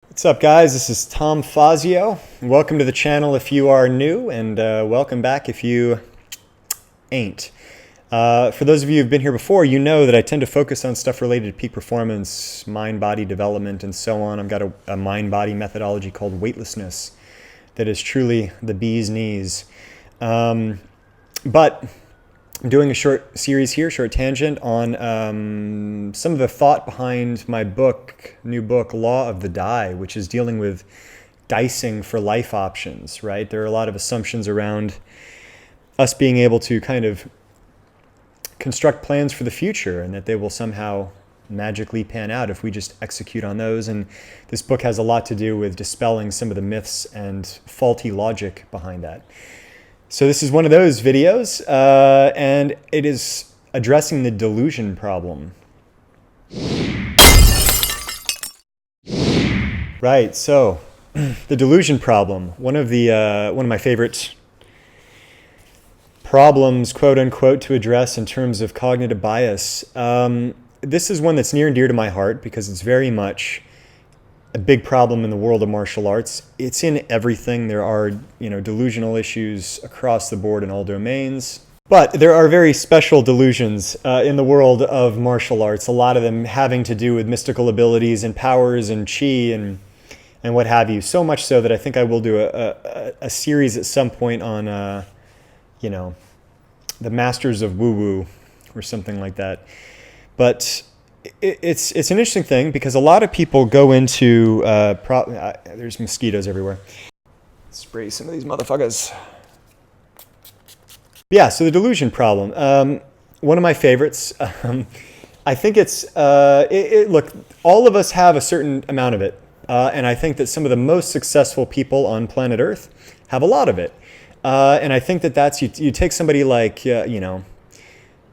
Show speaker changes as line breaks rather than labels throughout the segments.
What's up, guys? This is Tom Fazio. Welcome to the channel if you are new, and welcome back if you ain't. For those of you who've been here before, you know that I tend to focus on stuff related to peak performance, mind-body development, and so on. I've got a mind-body methodology called Weightlessness that is truly the bee's knees. But I'm doing a short series here, short tangent, on some of the thought behind my new book, Law of the Die, which is dealing with dicing for life options, right? There are a lot of assumptions around us being able to kind of construct plans for the future and that they will somehow magically pan out if we just execute on those. And this book has a lot to do with dispelling some of the myths and faulty logic behind that. So this is one of those videos, and it is addressing the delusion problem. Right, so the delusion problem, one of my favorite problems, quote unquote, to address in terms of cognitive bias. This is one that's near and dear to my heart because it's very much a big problem in the world of martial arts. It's in everything. There are, delusional issues across the board in all domains. But there are very special delusions in the world of martial arts, a lot of them having to do with mystical abilities and powers and chi and what have you. So much so that I think I will do a series at some point on, the masters of woo-woo or something like that. But it's an interesting thing because a lot of people go into there's mosquitoes everywhere. Spray some of these motherfuckers. Yeah, so the delusion problem. One of my favorites. I think it's look, all of us have a certain amount of it, and I think that some of the most successful people on planet Earth have a lot of it. And I think that's you take somebody like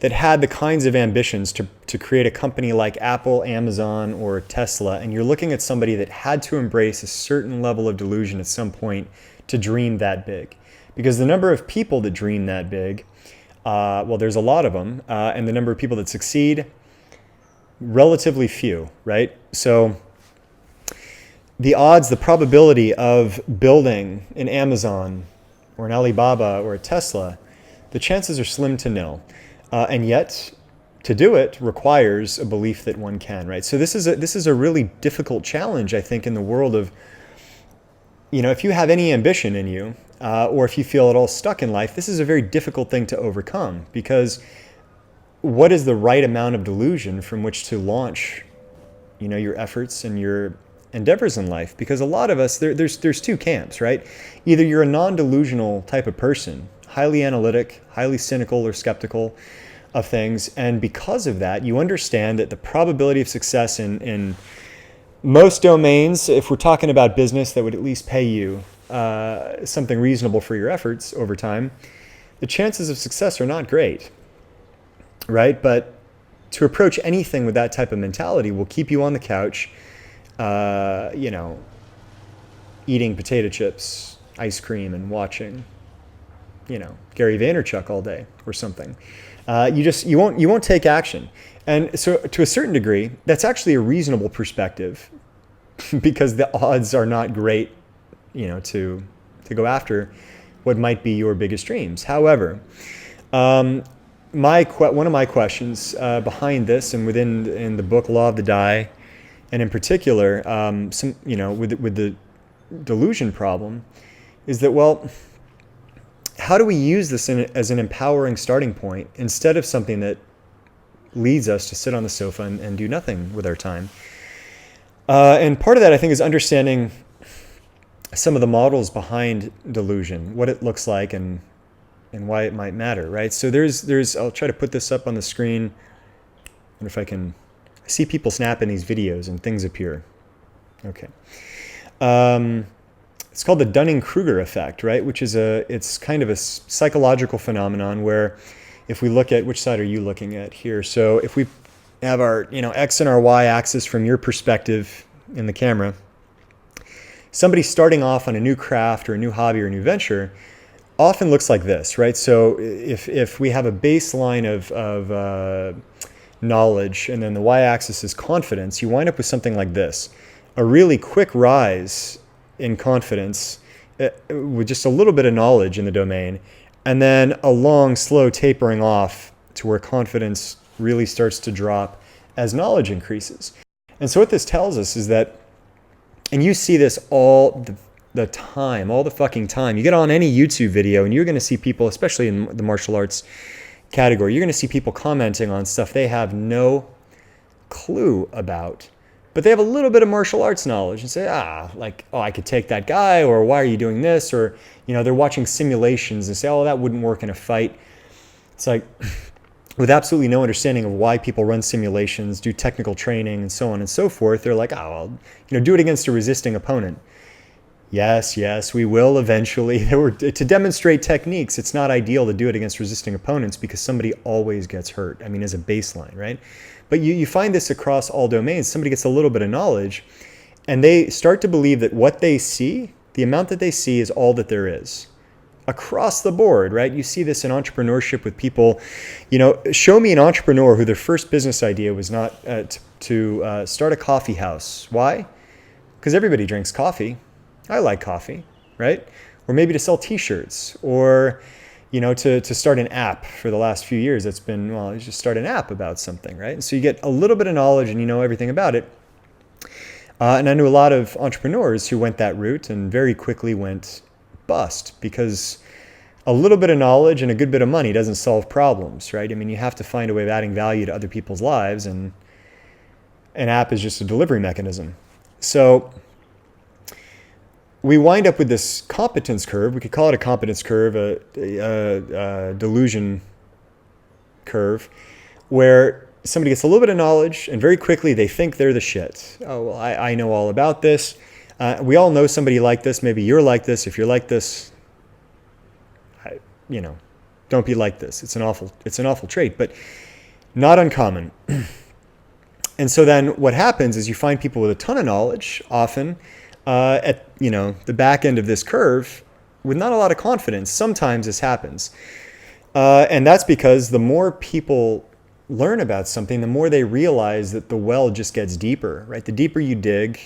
that had the kinds of ambitions to create a company like Apple, Amazon, or Tesla, and you're looking at somebody that had to embrace a certain level of delusion at some point to dream that big. Because the number of people that dream that big, well, there's a lot of them, and the number of people that succeed, relatively few, right? So the odds, the probability of building an Amazon or an Alibaba or a Tesla, the chances are slim to nil. And yet, to do it requires a belief that one can, right? So this is a really difficult challenge, I think, in the world of, if you have any ambition in you, or if you feel at all stuck in life, this is a very difficult thing to overcome because what is the right amount of delusion from which to launch, your efforts and your endeavors in life? Because a lot of us, there's two camps, right? Either you're a non-delusional type of person, highly analytic, highly cynical or skeptical of things, and because of that, you understand that the probability of success in most domains, if we're talking about business that would at least pay you something reasonable for your efforts over time, the chances of success are not great, right? But to approach anything with that type of mentality will keep you on the couch, eating potato chips, ice cream, and watching Gary Vaynerchuk all day or something. You won't take action. And so to a certain degree, that's actually a reasonable perspective because the odds are not great, to go after what might be your biggest dreams. However, one of my questions behind this and in the book Law of the Die, and in particular, with the delusion problem, is that, well, how do we use this as an empowering starting point instead of something that leads us to sit on the sofa and do nothing with our time? And part of that, I think, is understanding some of the models behind delusion, what it looks like and why it might matter, right? So I'll try to put this up on the screen. I wonder if I see people snapping these videos and things appear. Okay. It's called the Dunning-Kruger effect, right? Which is it's kind of a psychological phenomenon where if we look at, which side are you looking at here? So if we have our, X and our Y axis from your perspective in the camera, somebody starting off on a new craft or a new hobby or a new venture often looks like this, right? So if we have a baseline of knowledge and then the Y axis is confidence, you wind up with something like this. a really quick rise in confidence with just a little bit of knowledge in the domain, and then a long, slow tapering off to where confidence really starts to drop as knowledge increases. And so what this tells us is that, and you see this all the time, all the fucking time. You get on any YouTube video and you're going to see people, especially in the martial arts category, you're going to see people commenting on stuff they have no clue about. But they have a little bit of martial arts knowledge and say, I could take that guy, or why are you doing this? Or, they're watching simulations and say, that wouldn't work in a fight. It's like, with absolutely no understanding of why people run simulations, do technical training, and so on and so forth, they're like, do it against a resisting opponent. Yes, we will eventually. To demonstrate techniques, it's not ideal to do it against resisting opponents because somebody always gets hurt. As a baseline, right? But you find this across all domains. Somebody gets a little bit of knowledge and they start to believe that what they see, the amount that they see, is all that there is. Across the board, right? You see this in entrepreneurship with people. Show me an entrepreneur who their first business idea was not to start a coffee house. Why? Because everybody drinks coffee. I like coffee, right? Or maybe to sell t-shirts, or to start an app. For the last few years, it's been, you just start an app about something, right? And so you get a little bit of knowledge and you know everything about it. And I knew a lot of entrepreneurs who went that route and very quickly went bust, because a little bit of knowledge and a good bit of money doesn't solve problems, right? You have to find a way of adding value to other people's lives, and an app is just a delivery mechanism. So we wind up with this competence curve. We could call it a competence curve, a delusion curve, where somebody gets a little bit of knowledge and very quickly they think they're the shit. I know all about this. We all know somebody like this. Maybe you're like this. If you're like this, don't be like this. It's an awful trait, but not uncommon. And so then what happens is you find people with a ton of knowledge, often at the back end of this curve, with not a lot of confidence. Sometimes this happens. And that's because the more people learn about something, the more they realize that the well just gets deeper, right? The deeper you dig,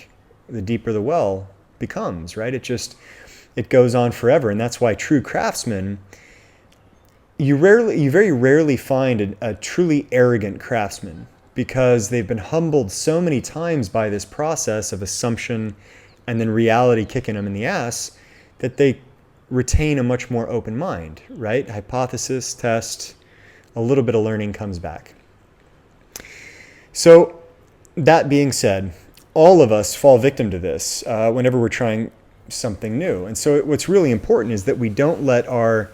the deeper the well becomes, right? It goes on forever. And that's why true craftsmen, you very rarely find a truly arrogant craftsman, because they've been humbled so many times by this process of assumption and then reality kicking them in the ass, that they retain a much more open mind, right? Hypothesis, test, a little bit of learning comes back. So that being said, all of us fall victim to this whenever we're trying something new. And so what's really important is that we don't let our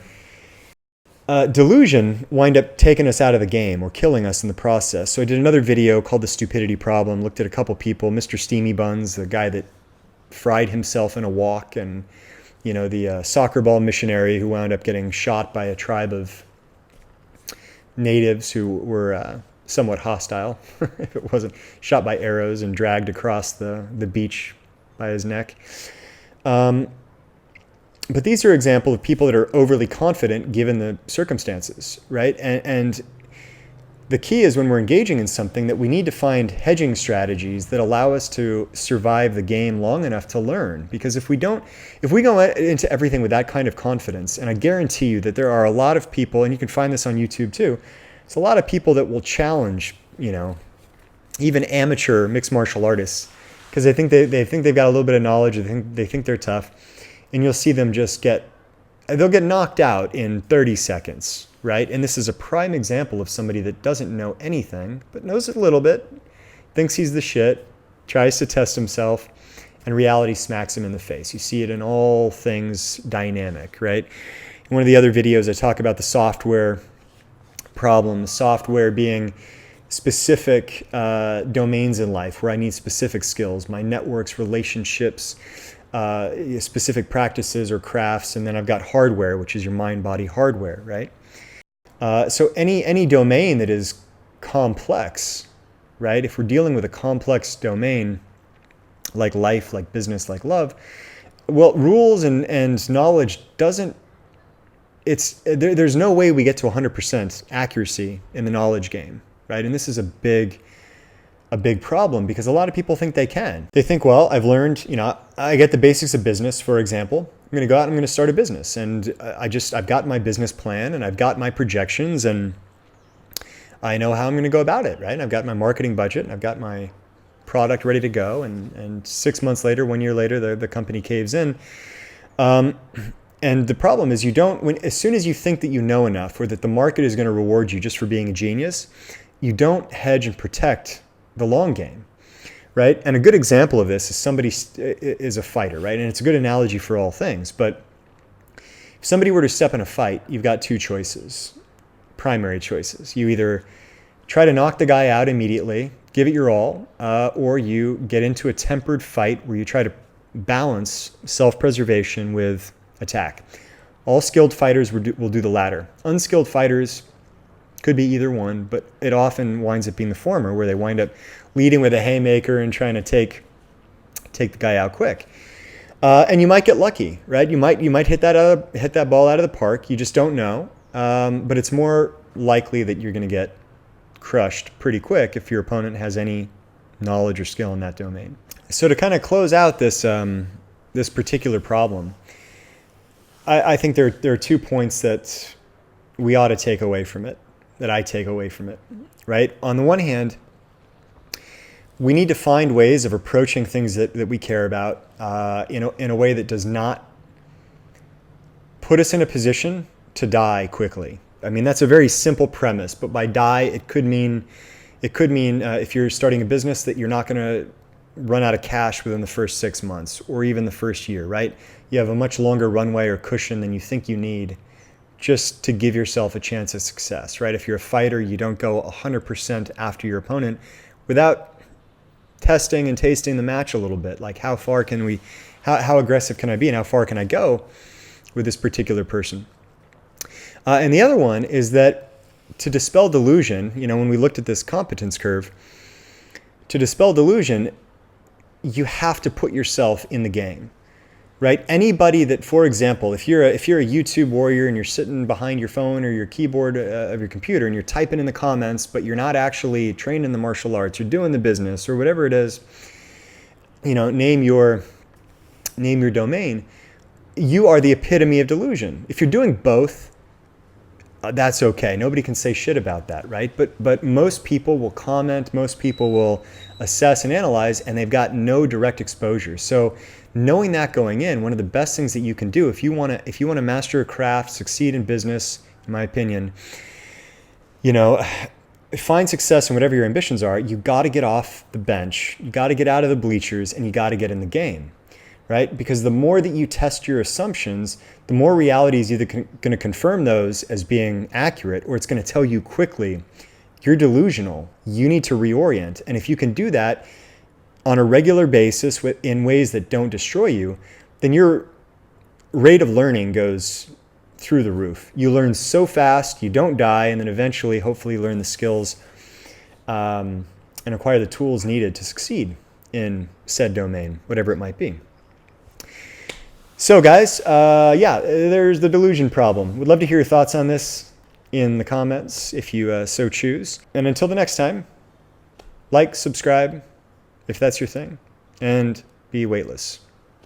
delusion wind up taking us out of the game or killing us in the process. So I did another video called The Stupidity Problem, looked at a couple people, Mr. Steamy Buns, the guy that fried himself in a wok, and the soccer ball missionary who wound up getting shot by a tribe of natives who were somewhat hostile, if it wasn't shot by arrows and dragged across the beach by his neck. But these are examples of people that are overly confident given the circumstances, right? And the key is, when we're engaging in something, that we need to find hedging strategies that allow us to survive the game long enough to learn. Because if we go into everything with that kind of confidence, and I guarantee you that there are a lot of people, and you can find this on YouTube too, there's a lot of people that will challenge, even amateur mixed martial artists, because they think they've got a little bit of knowledge, they think they're tough, and you'll see them they'll get knocked out in 30 seconds, right? And this is a prime example of somebody that doesn't know anything, but knows a little bit, thinks he's the shit, tries to test himself, and reality smacks him in the face. You see it in all things dynamic, right? In one of the other videos, I talk about the software problem, the software being specific domains in life where I need specific skills, my networks, relationships, specific practices or crafts, and then I've got hardware, which is your mind-body hardware, right? So any domain that is complex, right? If we're dealing with a complex domain, like life, like business, like love, well, rules and knowledge there's no way we get to 100% accuracy in the knowledge game, right? And this is a big a big problem because a lot of people think they can. They think, well, I've learned, I get the basics of business, for example. I'm going to go out and I'm going to start a business. And I've got my business plan and I've got my projections and I know how I'm going to go about it, right? And I've got my marketing budget and I've got my product ready to go. And 6 months later, 1 year later, the company caves in. And the problem is as soon as you think that you know enough or that the market is going to reward you just for being a genius, you don't hedge and protect the long game, right? And a good example of this is somebody is a fighter, right? And it's a good analogy for all things. But if somebody were to step in a fight, you've got two choices, primary choices. You either try to knock the guy out immediately, give it your all, or you get into a tempered fight where you try to balance self-preservation with attack. All skilled fighters will do the latter. Unskilled fighters could be either one, but it often winds up being the former, where they wind up leading with a haymaker and trying to take the guy out quick. And you might get lucky, right? You might hit that ball out of the park. You just don't know. But it's more likely that you're going to get crushed pretty quick if your opponent has any knowledge or skill in that domain. So to kind of close out this particular problem, I think there are 2 points that we ought to take away from it, that I take away from it, right? On the one hand, we need to find ways of approaching things that we care about in a way that does not put us in a position to die quickly. I mean, that's a very simple premise, but by die, it could mean if you're starting a business that you're not going to run out of cash within the first 6 months or even the first year, right? You have a much longer runway or cushion than you think you need just to give yourself a chance of success, right? If you're a fighter, you don't go 100% after your opponent without testing and tasting the match a little bit. Like how aggressive can I be and how far can I go with this particular person? And the other one is that to dispel delusion, when we looked at this competence curve, to dispel delusion, you have to put yourself in the game, right? Anybody that, for example, if you're a YouTube warrior and you're sitting behind your phone or your keyboard of your computer and you're typing in the comments, but you're not actually trained in the martial arts or doing the business or whatever it is, name your domain, you are the epitome of delusion. If you're doing both, that's okay. Nobody can say shit about that, right? But most people will comment, most people will assess and analyze, and they've got no direct exposure. So knowing that going in, one of the best things that you can do if you want to master a craft, succeed in business, in my opinion, find success in whatever your ambitions are, you got to get off the bench, you got to get out of the bleachers, and you got to get in the game. Right? Because the more that you test your assumptions, the more reality is either going to confirm those as being accurate or it's going to tell you quickly, you're delusional, you need to reorient. And if you can do that on a regular basis in ways that don't destroy you, then your rate of learning goes through the roof. You learn so fast, you don't die, and then eventually, hopefully, learn the skills and acquire the tools needed to succeed in said domain, whatever it might be. So guys, there's the delusion problem. Would love to hear your thoughts on this in the comments if you so choose. And until the next time, like, subscribe if that's your thing, and be weightless.